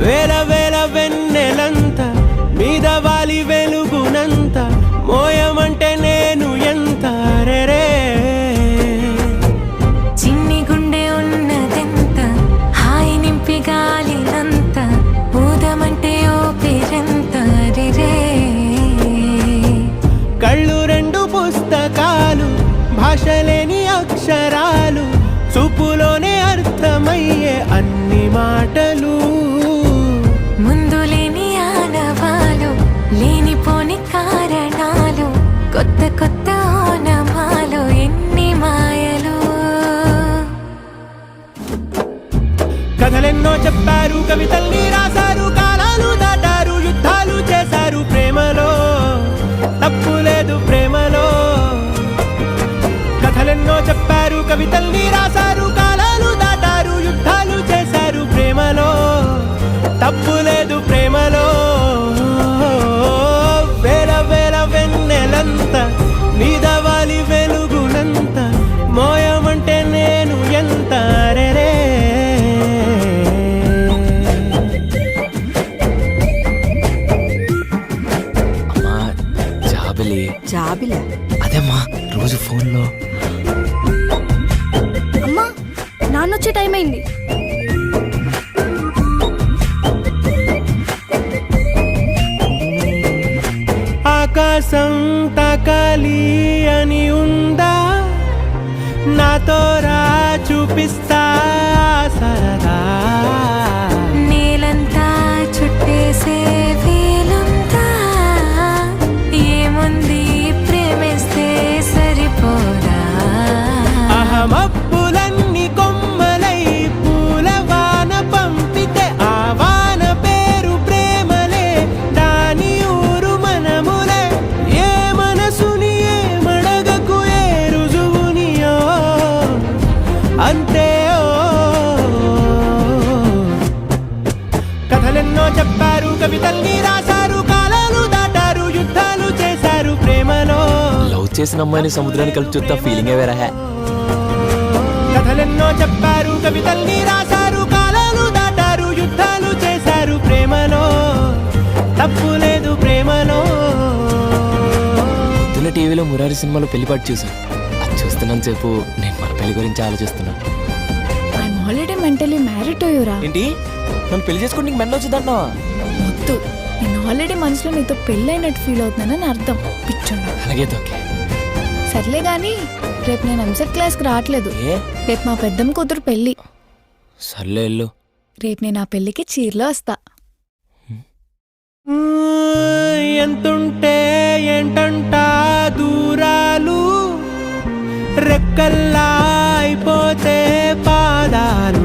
వేల వేల వెన్నెలంత మీద వాలి వెలుగునంత మోయమంటే నేను ఎంత రే చిన్ని గుండె ఉన్నదెంత హాయి నింపి గాలినంత ఊదమంటే ఓపిరెంత రే కళ్ళు రెండు పుస్తకాలు భాషలేని అక్షరాలు చూపులోనే అర్థమయ్యే అన్ని మాటలు ముందు లేని ఆనవాలు లేనిపోని కారణాలు కొత్త కొత్త ఓనమాలు ఎన్ని మాయలు కథలెన్నో చెప్పారు కవితల్ని రాశారు కాలాలు దాటారు యుద్ధాలు చేశారు ప్రేమలో తప్పు లేదు ప్రేమలో కథలెన్నో చెప్పారు కవితల్ని రాశారు కాలాలు దాటారు యుద్ధాలు చేశారు ప్రేమలో తప్పు లేదు ప్రేమలో వేల వేల వెన్నెలంత మీద వాలి వెలుగునంత మోయమంటే నేను ఎంత రే అమ్మా జాబిలి జాబిలా అదేమ్మా రోజు ఫోన్లో అమ్మా నాన్నొచ్చే టైం అయింది. ఆకాశం తాకాలి అని ఉందా నాతో రా చూపిస్తా సరదా నేలంతా చుట్టేసే వీలుంతా ఏముంది ప్రేమిస్తే సరిపోదా అహమప్పులన్నీ కొమ్మలై పూలవాన పంపితే ఆ వాన పేరు ప్రేమలే దాని ఊరు మనములే ఏ మనసుని ఏ మడగకు ఏ రుజువునియో అంతే కథలెన్నో చెప్పారు కవితల్ని రాశారు కాలాలు దాటారు యుద్ధాలు చేశారు ప్రేమలో లవ్ చేసిన అమ్మాయిని సముద్రాన్ని కలిపి చూస్తా ఫీలింగే వేరే కథలెన్నో చెప్పారు కవితల్ని రాశారు కాలాలు దాటారు యుద్ధాలు చేశారు ప్రేమలో తప్పు లేదు ప్రేమలో పొద్దున్న టీవీలో మురారి సినిమాలో పెళ్లిపాటు చూసాను అది చూస్తున్నాను సేపు నేను మన పెళ్లి గురించి ఆలోచిస్తున్నా I'm already mentally married to యురా. ఏంటి నన్ను పెళ్లి చేసుకుంటే నీకు మెండ వచ్చిందంటున్నావా? వద్దు, నేను ఆల్రెడీ మనసులో నీతో పెళ్ళైనట్టు ఫీల్ అవుతున్నానని అర్థం. పిచ్చోడా. అలాగే ఓకే. సర్లే గాని రేపు నేను ఎంసెట్ క్లాస్కి రావట్లేదు. రేపు మా పెద్దమ్మ కూతురు పెళ్ళి. సర్లే వెళ్ళు. రేపు నేను ఆ పెళ్ళికి చీరలో వస్తా. ఎంతుంటే ఏంటంట దూరాలు రెక్కల్లా అయిపోతే పాదాలు